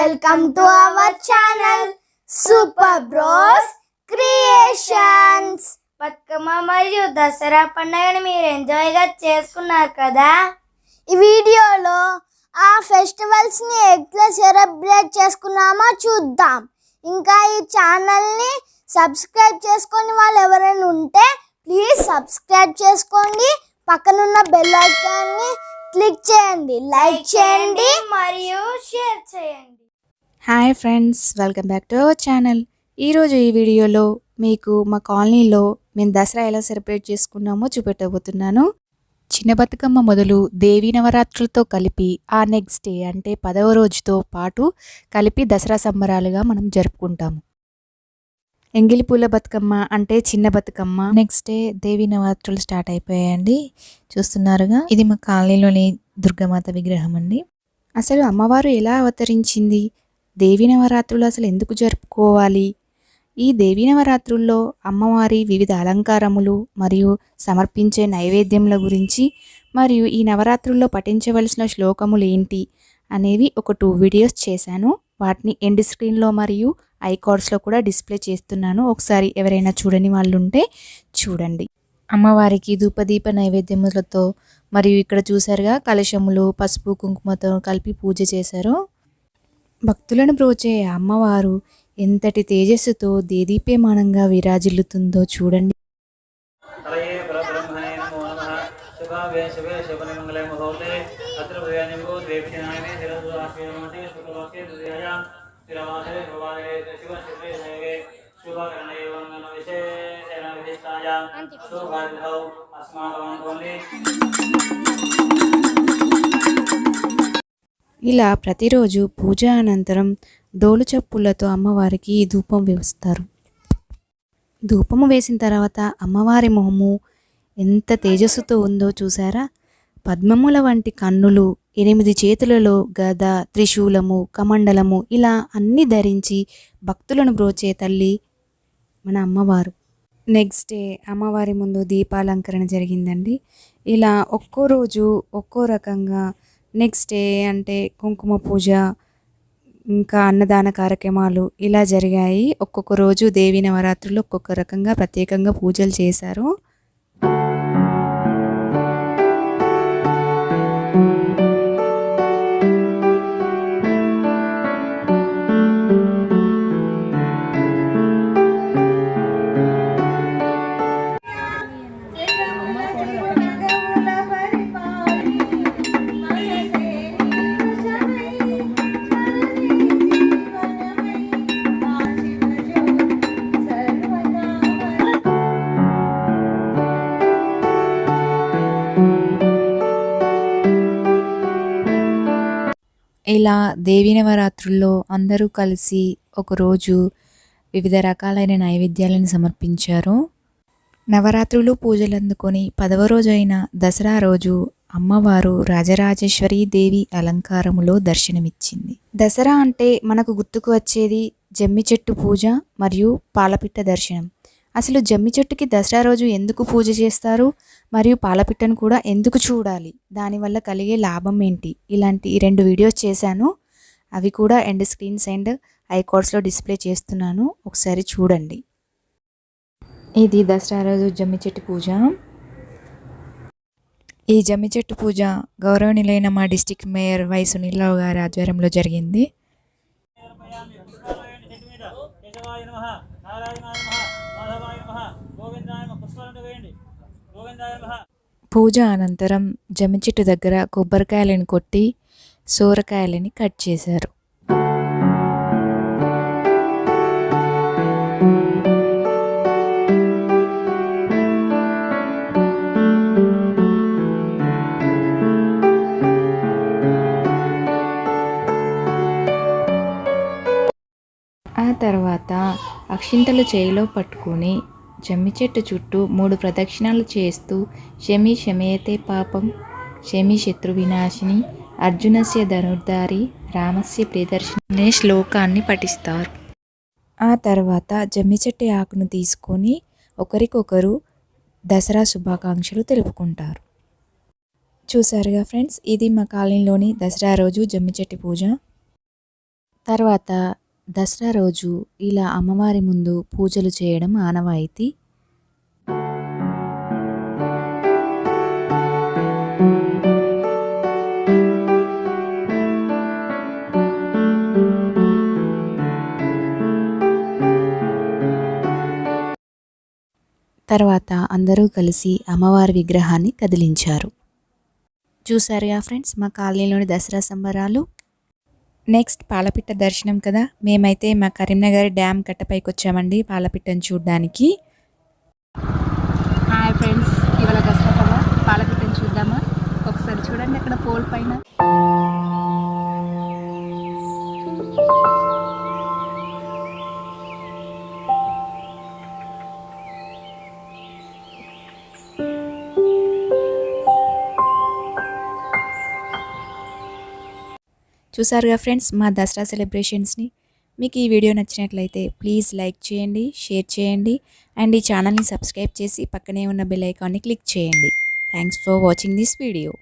Welcome to our channel Superbro's Creations. Bathukamma మరియు దసరా పండుగని మీరు ఎంజాయ్గా చేసుకున్నారు కదా. ఈ వీడియోలో ఆ ఫెస్టివల్స్ని ఎట్లా సెలబ్రేట్ చేసుకున్నామో చూద్దాం. ఇంకా ఈ ఛానల్ని సబ్స్క్రైబ్ చేసుకొని వాళ్ళు ఎవరైనా ఉంటే ప్లీజ్ సబ్స్క్రైబ్ చేసుకోండి. పక్కనున్న బెల్ ఐకాన్ని క్లిక్ చేయండి, లైక్ చేయండి మరియు షేర్ చేయండి. Hi friends, welcome back to our channel. ఈరోజు ఈ వీడియోలో మీకు మా కాలనీలో మేము దసరా ఎలా సెలబ్రేట్ చేసుకున్నామో చూపెట్టబోతున్నాను. చిన్న బతుకమ్మ మొదలు దేవీ నవరాత్రులతో కలిపి ఆ నెక్స్ట్ డే అంటే 10వ రోజుతో పాటు కలిపి దసరా సంబరాలుగా మనం జరుపుకుంటాము. ఎంగిలి పూల బతుకమ్మ అంటే చిన్న బతుకమ్మ, నెక్స్ట్ డే దేవీ నవరాత్రులు స్టార్ట్ అయిపోయాయండి. చూస్తున్నారుగా, ఇది మా కాలనీలోని దుర్గామాత విగ్రహం అండి. అసలు అమ్మవారు ఎలా అవతరించింది, దేవీ నవరాత్రులు అసలు ఎందుకు జరుపుకోవాలి, ఈ దేవీ నవరాత్రుల్లో అమ్మవారి వివిధ అలంకారములు మరియు సమర్పించే నైవేద్యముల గురించి మరియు ఈ నవరాత్రుల్లో పఠించవలసిన శ్లోకములు ఏంటి అనేవి ఒక 2 వీడియోస్ చేశాను. వాటిని ఎండ్ స్క్రీన్లో మరియు ఐకార్డ్స్లో కూడా డిస్ప్లే చేస్తున్నాను. ఒకసారి ఎవరైనా చూడని వాళ్ళు ఉంటే చూడండి. అమ్మవారికి ధూపదీప నైవేద్యములతో మరియు ఇక్కడ చూసారుగా కలశములు పసుపు కుంకుమతో కలిపి పూజ చేశారు. భక్తులను బ్రోచే అమ్మవారు ఎంతటి తేజస్సుతో దేదీప్యమానంగా విరాజిల్లుతుందో చూడండి. ఇలా ప్రతిరోజు పూజ అనంతరం డోలు చప్పులతో అమ్మవారికి ధూపం వేస్తారు. ధూపము వేసిన తర్వాత అమ్మవారి మొహము ఎంత తేజస్సుతో ఉందో చూసారా. పద్మముల వంటి కన్నులు, 8 చేతులలో గద, త్రిశూలము, కమండలము ఇలా అన్నీ ధరించి భక్తులను బ్రోచే తల్లి మన అమ్మవారు. నెక్స్ట్ డే అమ్మవారి ముందు దీపాలంకరణ జరిగిందండి. ఇలా ఒక్కో రోజు ఒక్కో రకంగా. నెక్స్ట్ డే అంటే కుంకుమ పూజ, ఇంకా అన్నదాన కార్యక్రమాలు ఇలా జరిగాయి. ఒక్కొక్క రోజు దేవీ నవరాత్రులు ఒక్కొక్క రకంగా ప్రత్యేకంగా పూజలు చేశారు. ఇలా దేవీ నవరాత్రుల్లో అందరూ కలిసి ఒకరోజు వివిధ రకాలైన నైవేద్యాలను సమర్పించారు. నవరాత్రులు పూజలు అందుకొని 10వ రోజు అయిన దసరా రోజు అమ్మవారు రాజరాజేశ్వరి దేవి అలంకారములో దర్శనమిచ్చింది. దసరా అంటే మనకు గుర్తుకు వచ్చేది జమ్మి చెట్టు పూజ మరియు పాలపిట్ట దర్శనం. అసలు జమ్మి చెట్టుకి దసరా రోజు ఎందుకు పూజ చేస్తారు మరియు పాలపిట్టను కూడా ఎందుకు చూడాలి, దానివల్ల కలిగే లాభం ఏంటి, ఇలాంటి 2 వీడియోస్ చేశాను. అవి కూడా ఎండ్ స్క్రీన్స్ అండ్ ఐకార్డ్స్లో డిస్ప్లే చేస్తున్నాను, ఒకసారి చూడండి. ఇది దసరా రోజు జమ్మి చెట్టు పూజ. ఈ జమ్మి చెట్టు పూజ గౌరవనీయులైన మా డిస్టిక్ మేయర్ వై సునీల్రావు గారి ఆధ్వర్యంలో జరిగింది. పూజ అనంతరం జమ్మి చెట్టు దగ్గర కొబ్బరికాయలను కొట్టి సోరకాయలని కట్ చేశారు. ఆ తర్వాత అక్షింతలు చేయిలో పట్టుకుని జమ్మి చెట్టు చుట్టూ 3 ప్రదక్షిణాలు చేస్తూ శమి శమేతే పాపం, శమి శత్రు వినాశిని, అర్జునస్య ధనుర్ధారి, రామస్య ప్రియదర్శిని అనే శ్లోకాన్ని పఠిస్తారు. ఆ తర్వాత జమ్మి చెట్టు ఆకును తీసుకొని ఒకరికొకరు దసరా శుభాకాంక్షలు తెలుపుకుంటారు. చూసారుగా ఫ్రెండ్స్, ఇది మా కాలనీలోని దసరా రోజు జమ్మి చెట్టు పూజ. తర్వాత దసరా రోజు ఇలా అమ్మవారి ముందు పూజలు చేయడం ఆనవాయితీ. తర్వాత అందరూ కలిసి అమ్మవారి విగ్రహాన్ని కదిలించారు. చూసారుగా ఫ్రెండ్స్ మా కాలనీలోని దసరా సంబరాలు. నెక్స్ట్ పాలపిట్ట దర్శనం కదా, మేమైతే మా కరీంనగర్ డ్యామ్ కట్టపైకి వచ్చామండి పాలపిట్టను చూడడానికి. హాయ్ ఫ్రెండ్స్, ఇవాళ దసరా కదా, పాలపిట్టను చూద్దామా? ఒకసారి చూడండి అక్కడ పోల్ పైన. చూసారుగా ఫ్రెండ్స్ మా దసరా సెలబ్రేషన్స్ని. మీకు ఈ వీడియో నచ్చినట్లయితే ప్లీజ్ లైక్ చేయండి, షేర్ చేయండి అండ్ ఈ ఛానల్ని సబ్స్క్రైబ్ చేసి పక్కనే ఉన్న బెల్ ఐకాన్ని క్లిక్ చేయండి. Thanks for watching this video.